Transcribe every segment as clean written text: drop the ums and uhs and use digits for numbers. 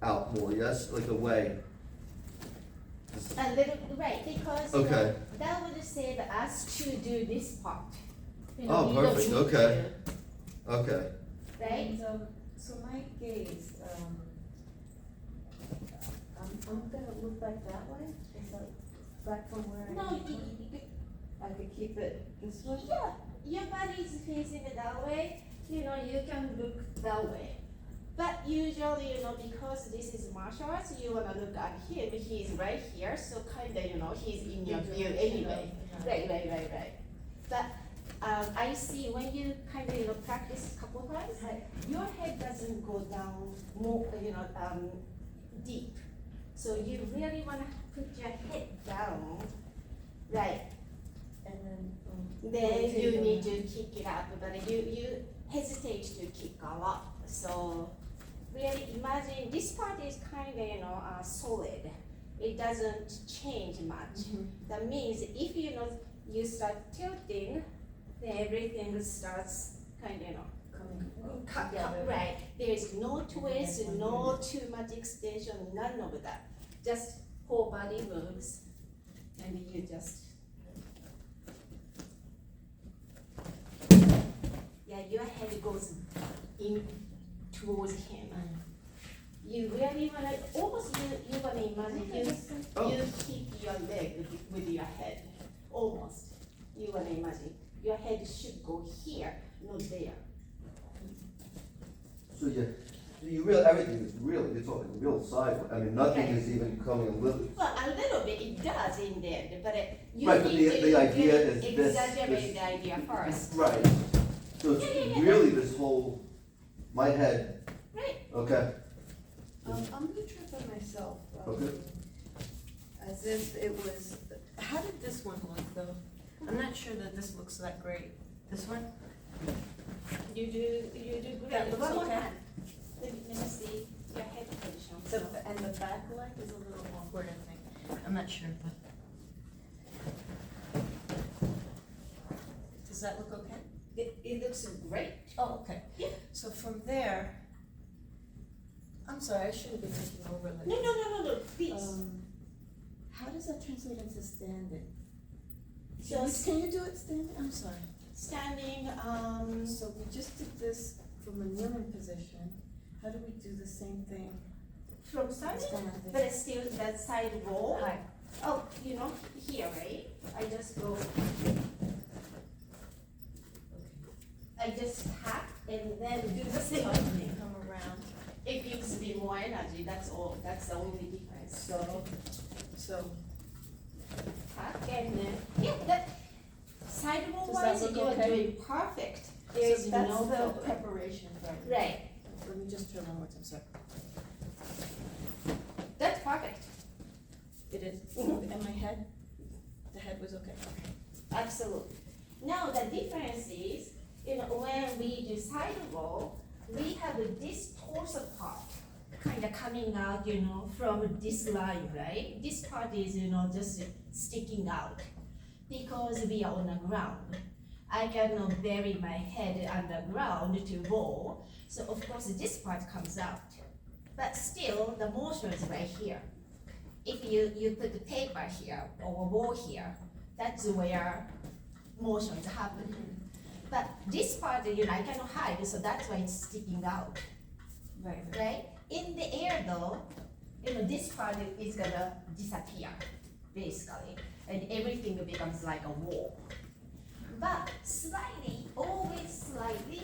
out more, yes? Like away. A little, right, because Okay. that would say us to do this part. Oh, you don't perfect, need okay. to, Okay. right? And, so my gaze, I'm gonna look back that way, is that back from where I No, am? I could keep it this way? yeah, your body is facing it that way, you can look that way. But usually, because this is martial arts, you wanna look at him, he's right here, so kinda, he's in your view anyway. Right. But, I see when you kinda, practice a couple times, your head doesn't go down more, deep. So you really wanna put your head down, right? And then. Then you need to kick it up, but you hesitate to kick a lot. So really imagine this part is kinda, solid. It doesn't change much. That means if you start tilting, then everything starts kinda, Coming together. right. There's no twist, no too much extension, none of that. Just whole body moves, and you just. Yeah, your head goes in towards him. You really wanna, almost you wanna imagine you kick your leg with your head, almost. You wanna imagine your head should go here, not there. So you really, everything is really, you're talking real sideways. I mean, nothing Okay. is even coming a little. Well, a little bit it does in there, but you Right, but need the to idea really is this- exaggerate this- the idea first. Right. So it's Yeah. really this whole, my head, Right. okay, I'm gonna try by myself. Okay. As if it was, how did this one look though? I'm not sure that this looks that great. This one? You do great. That looks One more okay. hand. Let me see your head position. And the back leg is a little awkward, I think. I'm not sure, but. Does that look okay? It looks great. Oh, okay. Yeah. So from there, I'm sorry, I shouldn't be taking over like. No, please. How does that translate into standing? So Can you do it standing? I'm sorry. standing, So we just did this from a kneeling position. How do we do the same thing? from standing, Standing. but it's still that side roll. Hi. Oh, here, right? I just go, I just tap and then do the same thing. Come around. It gives me more energy, that's all, that's the only difference. So Tap and then, yeah, that, side roll Does that wise, look you are okay? doing perfect. There is that's no the problem. preparation, right? Right, Let me just turn one more time, sorry. that's perfect, It is. Mhm. And my head? The head was okay. absolutely. Now, the difference is, when we do side roll, we have this torso part kind of coming out, from this line, right? This part is, just sticking out because we are on the ground. I cannot bury my head underground to roll, so of course this part comes out. But still, the motion is right here. If you put the paper here or a wall here, that's where motion is happening. But this part, I cannot hide, so that's why it's sticking out, Right. right? In the air though, this part is gonna disappear, basically, and everything becomes like a wall. But slightly, always slightly,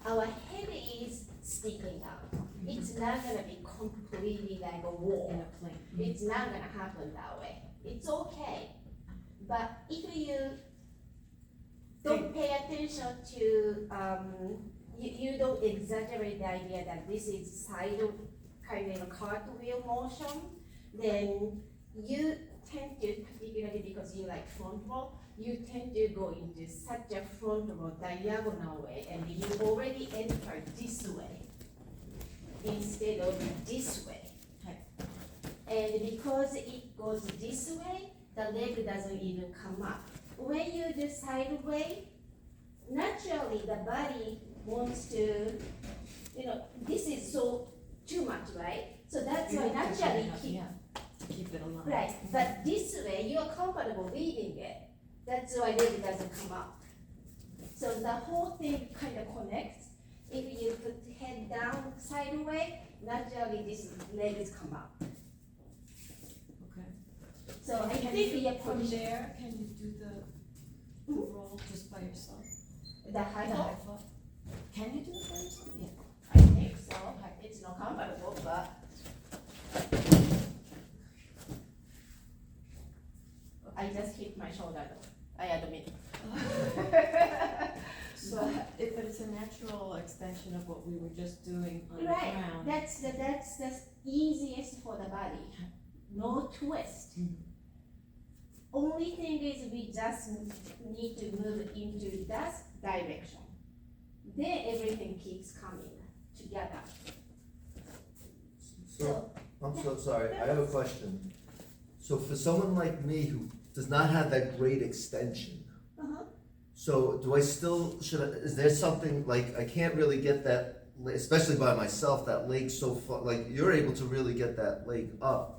our head is sticking out. It's not gonna be completely like a wall. In a plane. It's not gonna happen that way. It's okay. But if you don't pay attention to, you don't exaggerate the idea that this is side kind of cartwheel motion, then you tend to, particularly because you like front row, you tend to go into such a front row diagonal way, and you already entered this way instead of this way. And because it goes this way, the leg doesn't even come up. When you do side way, naturally the body wants to, this is so too much, right? So that that's why naturally keep, Keep it aligned. right, but this way you are comfortable leaving it. That's why leg doesn't come up. So the whole thing kind of connects. If you put head down sideways, naturally this legs come up. Okay. So I Can think you, you from push there, can you do the roll just by yourself? the high The top. high foot? Can you do it by yourself? Yeah. I think so. It's not comfortable, but I just hit my shoulder though. I admit. So, but it's a natural extension of what we were just doing on the Right. ground. That's the easiest for the body. No twist. Only thing is we just need to move into that direction. Then everything keeps coming together. So, I'm so sorry, I have a question. So for someone like me who does not have that great extension, Uh-huh. so do I still, is there something, like, I can't really get that, especially by myself, that leg so far, like, you're able to really get that leg up.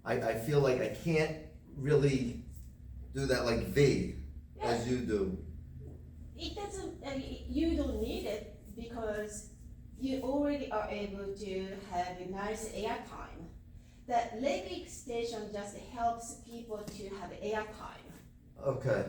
I feel like I can't really do that like V as you do. It doesn't, you don't need it because you already are able to have a nice air time. The leg extension just helps people to have air time, Okay,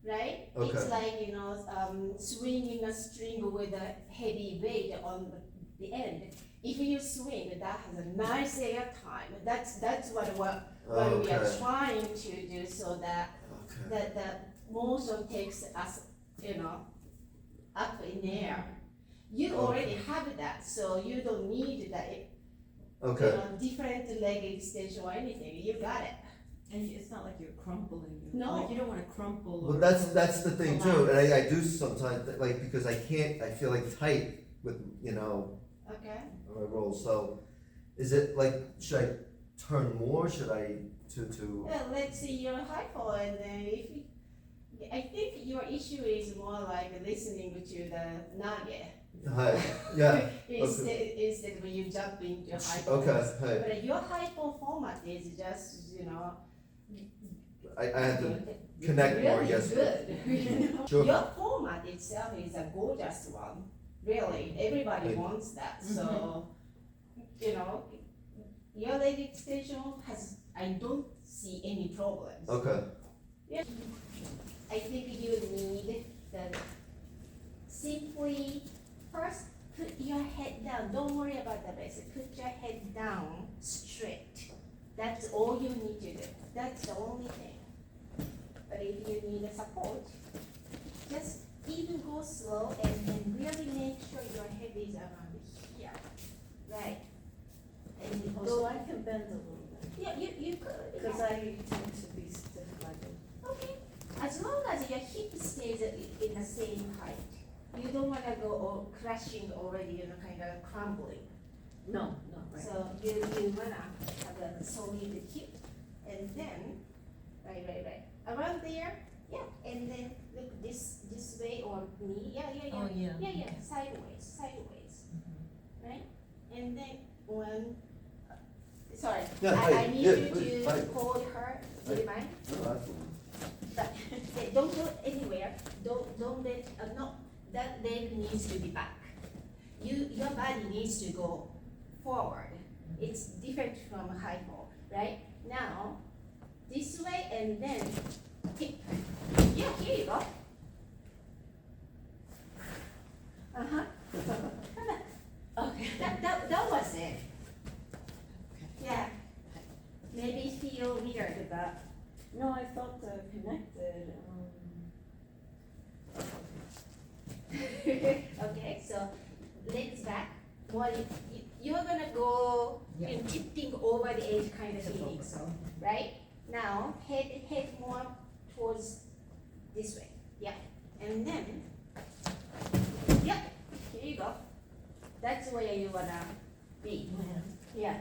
right? Okay. It's like, swinging a string with a heavy weight on the end. If you swing, that has a nice air time. That's what we are Okay. trying to do so that okay, the motion takes us, up in air. You Okay. already have that, so you don't need that, okay. different leg extension or anything. You got it. And it's not like you're crumpling. No. Like you don't wanna crumple or. Well, that's the thing too, and I do sometimes, like, because I feel like tight with, Okay. my roll, so, is it like, should I turn more, should I, to, Well, let's see your hypo, and then I think your issue is more like listening to the nugget. hi, yeah, Instead of you jump into hypo. okay, hi, But your hypo format is just, I have to good. connect more, Really yes. good. Sure. Your format itself is a gorgeous one, really, everybody Thank you. wants that, so, your leg extension I don't see any problems. Okay, I think you need simply, first, put your head down, don't worry about the base, put your head down straight. That's all you need to do, that's the only thing. But if you need a support, just even go slow and then really make sure your head is around here, right? And you So go, I can bend a little bit, yeah, you could, cause yeah. I tend to be stiff-legged. Okay, as long as your hip stays in the same height, you don't wanna go all crashing already, kind of crumbling. No, right. So you wanna have a solid hip, and then, right, around there, yeah, and then look this way or knee, yeah, Oh, yeah. yeah, sideways, right? And then one, sorry, Yeah, I hi, need yeah, you please, to hi. hold her, do you mind? No, absolutely. But don't go anywhere, don't let, no, that leg needs to be back. Your body needs to go forward. It's different from hypo, right? Now, this way and then hip. Yeah, here you go. Uh-huh. Okay. That was it. Yeah. Maybe feel weird, but No, I felt connected, okay, so legs back. More, you're gonna go in tipping over the edge kind of feeling, so, right? Now, head more towards this way, yeah. And then, yeah, here you go. That's where you wanna be, yeah.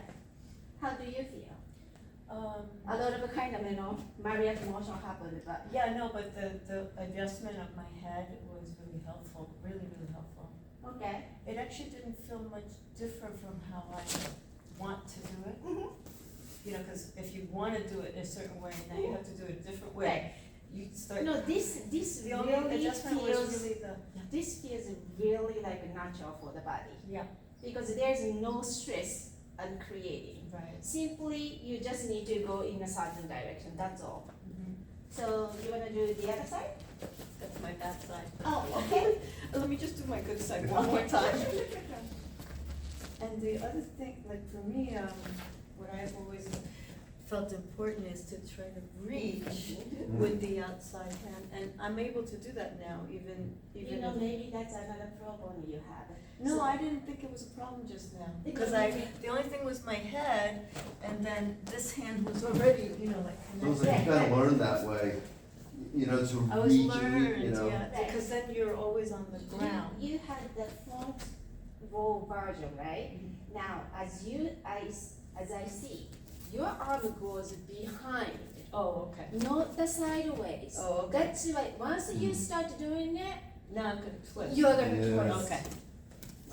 How do you feel? A lot of kind of, Marriott motion happened, but Yeah, no, but the adjustment of my head was really helpful, really helpful. okay. It actually didn't feel much different from how I want to do it. Mhm. You know, because if you want to do it a certain way, now you have to do it a different way. Right. You start. No, this The only really adjustment was feels, really the. this feels really like natural for the body. Yeah. Because there's no stress on creating. Right. Simply, you just need to go in a certain direction, that's all. Mm-hmm. So, you wanna do the other side? That's my bad side. Oh, okay. Let me just do my good side one more time. And the other thing, like for me, what I've always felt important is to try to reach with the outside hand, and I'm able to do that now, even You know, if- maybe that's another problem you have. No, So- I didn't think it was a problem just now, Because because the only thing was my head, and then this hand was already, you know, like So it's connected. like you kind of learn that way, you know, to I was reach and learned, reach, you know. yeah, because then you're always on the ground. You had the front row version, right? Now, as I see, your arm goes behind, Oh, okay. not the sideways. Oh, okay. That's why, once you start doing it, Now I'm gonna twist. you're gonna Yeah. twist. Okay,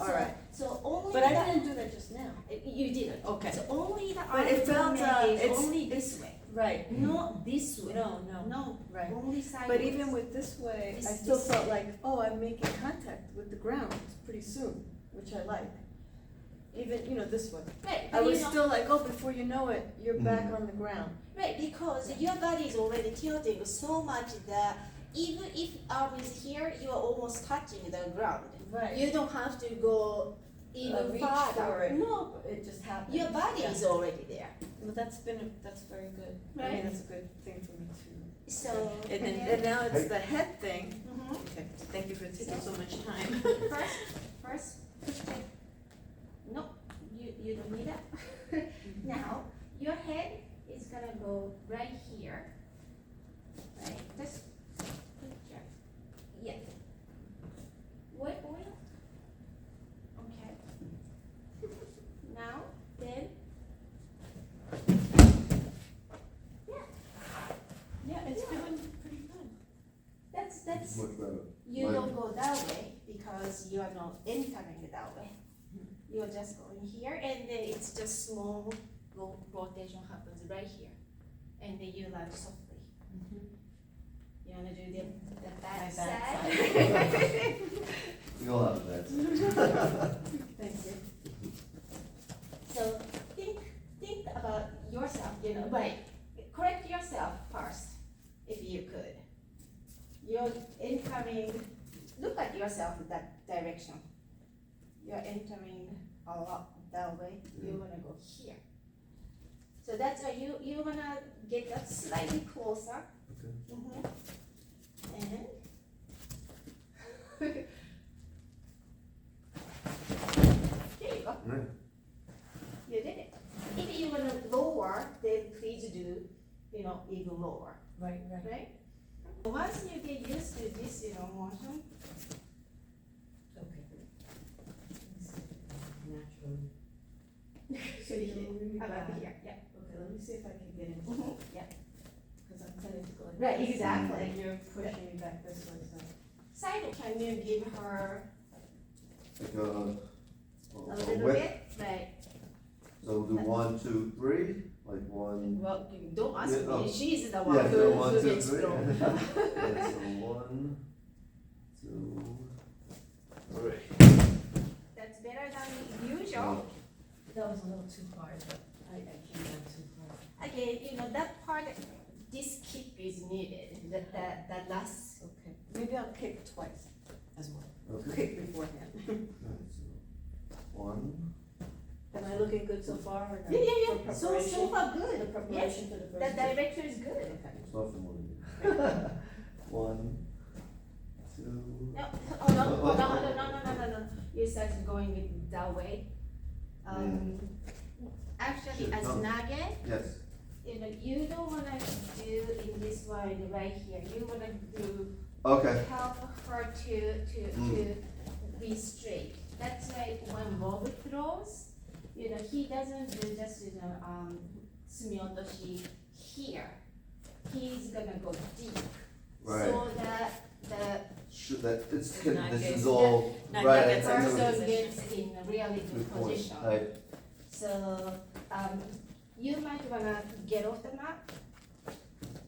all So- right. So only But I the- didn't do that just now. You didn't. Okay. So only the But it felt, movement is it's- only this way, Right. not this way. No, no. No, Right. only sideways. But even with this way, I This- still this- felt like, oh, I'm making contact with the ground pretty soon, which I like. Even, you know, this way. Right, I but was you know, still like, oh, before you know it, you're back Mhm. on the ground. right, because your body is already tilting so much that even if arm is here, you are almost touching the ground. Right. You don't have to go even reach farther. for it. No, It just happened. your body Yeah. is already there. Well, that's very good. I Right. mean, that's a good thing for me too. So. And now it's the head thing. Mhm. Okay, thank you for taking so much time. First, no, you don't need that. Now, your head is gonna go right here, right? Just picture, yeah. Wait, okay. Now, then. Yeah, it's doing pretty good. That's, Much better. you Right. don't go that way because you are not entering that way. You're just going here and then it's just small rotation happens right here. And then you land softly. You wanna do the back My side? back side. We all have that. Thank you. So think about yourself, you know, right, correct yourself first, if you could. You're entering, look at yourself in that direction. You're entering a lot that way, you wanna go here. So that's why you wanna get that slightly closer. Okay. Mhm. And there you go. Right. You did it. If you wanna lower, then please do, you know, even lower, Right, right. right? Once you get used to this, you know, motion, Okay. Naturally. so you can, about here, yeah. Okay, let me see if I can get into Mhm. it. Yeah. Because I'm tending to go like Right, this. exactly. And you're pushing me back this way, so. Side, can you give her Like a a little width. bit? Right. So we'll do 1, 2, 3, like 1. Well, you don't ask Yeah, oh. me, she's the Yeah, one so who 1, 2, gets 3. thrown. Okay, so 1, 2, 3. That's better than usual. That was a little too hard, but I came down too hard. Again, you know, that part, this kick is needed, that last. Okay, maybe I'll kick twice as well. Okay. Kick beforehand. Alright, so 1. Am I looking good so far or not? Yeah. For So preparation? far The good. Yes, preparation for the first. the direction is good. Okay. Start from 1. 1, 2. No, oh, no. You started going with that way. Actually, Should as come. nage, Yes. you know, you don't wanna do in this line right here. You wanna do Okay. help her to be straight. That's why when Rob throws, you know, he doesn't do just, you know, sumiotoshi here. He's gonna go deep. Right. So that the Should that, it's, Not this good. is all, Not right. good. I know person what- gets in a really good Good point. position. Right. So, you might wanna get off the mat,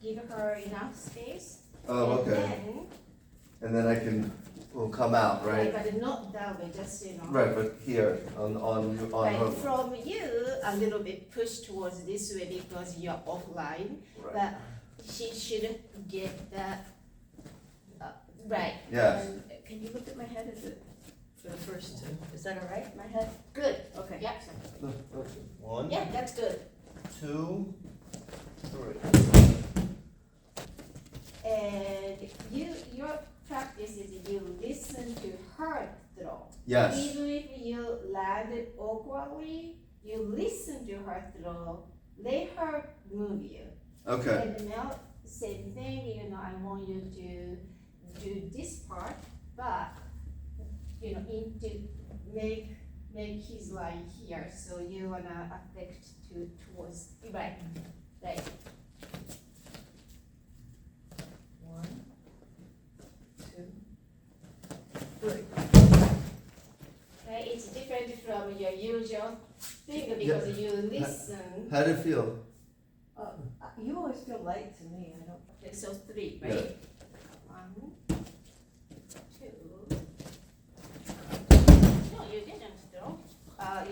give her enough space. Oh, And okay. And then we'll come out, right? But not that way, just, you know. Right, but here, on Right, her. from you, a little bit push towards this way because you're offline, Right. but she should get that, right. Yes. And can you look at my head, is it, for the first two, is that all right, my head? Good, Okay. yeah, One, yeah, that's good. 2, 3. And your practice is you listen to her throw. Yes. Even if you landed awkwardly, you listen to her throw, let her move you. Okay. And now, same thing, you know, I want you to do this part, but, you know, make his line here, so you wanna affect towards, right. 1, 2, 3. Right, it's different from your usual thing because you listen. How did it feel? You always feel light to me, I don't. Okay, so 3, Yeah. right? 1, 2. No, you didn't throw.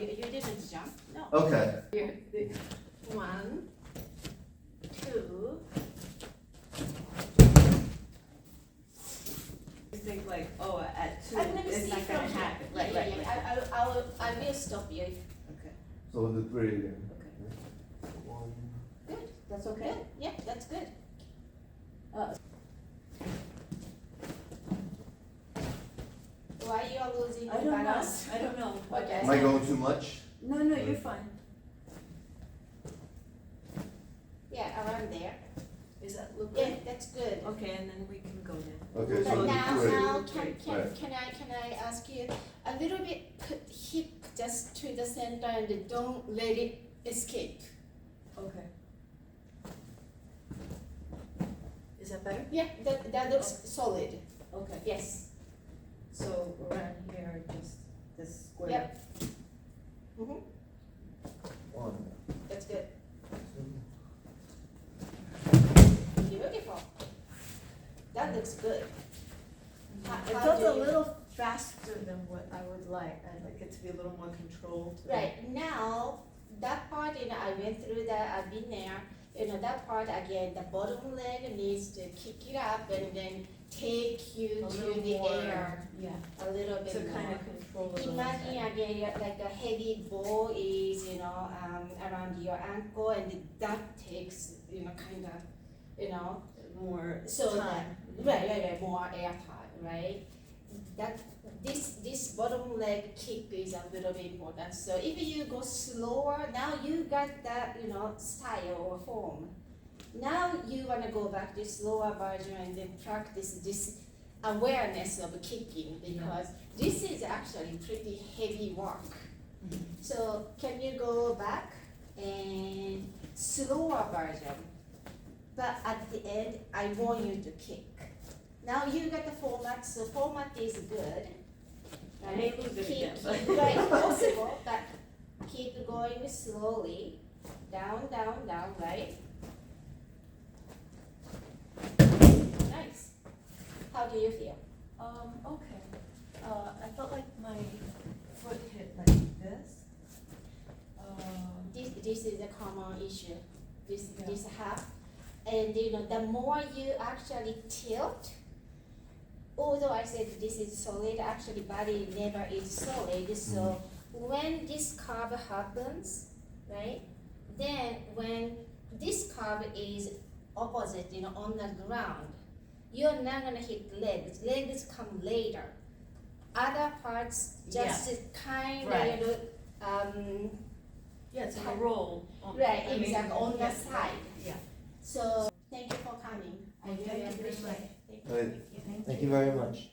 You didn't jump. No. Okay. 1, 2. You think like, oh, at 2, I'm gonna it's see not from gonna here. happen. Yeah, Right, yeah, right, yeah. right. I will stop you. Okay, So we'll do 3 again. okay. 1. Good. That's okay? Good. Yeah, that's good. Why you are losing I the don't know, balance? I don't know. Okay. Am I going too much? No, no, you're fine. Yeah, around there. Is that look Yeah, good? that's good. Okay, and then we can go then. Okay, But so But now, three. Right. can I ask you a little bit, put hip just to the center and don't let it escape. Okay. Is that better? Yeah, that looks solid. Okay. Yes. So around here, just this square. Yep. Mm-hmm. 1, That's good. 2. Beautiful. That looks good. It How felt do a you- little faster than what I would like. I'd like it to be a little more controlled. Right, now, that part, you know, I went through that, I've been there, you know, that part again, the bottom leg needs to kick it up and then take you A to little the more, air yeah, a little bit to more. kind of control it a little Imagine better. again, like a heavy ball is, you know, around your ankle and that takes, you know, kind of, you know, More so time. right, more air time, right? That this bottom leg kick is a little bit important. So if you go slower, now you got that, you know, style or form. Now you wanna go back to slower version and then practice this awareness of kicking because this is actually pretty heavy work. So can you go back and slower version? But at the end, I want you to kick. Now you got the format, so format is good. I may lose it again, but- Keep right, possible, but keep going slowly, down, right? Nice. How do you feel? Okay. I felt like my foot hit like this. This is a common issue, this Yeah. half. And you know, the more you actually tilt, although I said this is solid, actually body never is solid, so when this curve happens, right, then when this curve is opposite, you know, on the ground, you're not gonna hit legs come later. Other parts just kind of, Right. you know, Yeah, it's a roll. right, exactly, on the yes, side. Yeah. So, thank you for coming. I Thank really you very appreciate much. it. Thank Right. you. Thank you very much.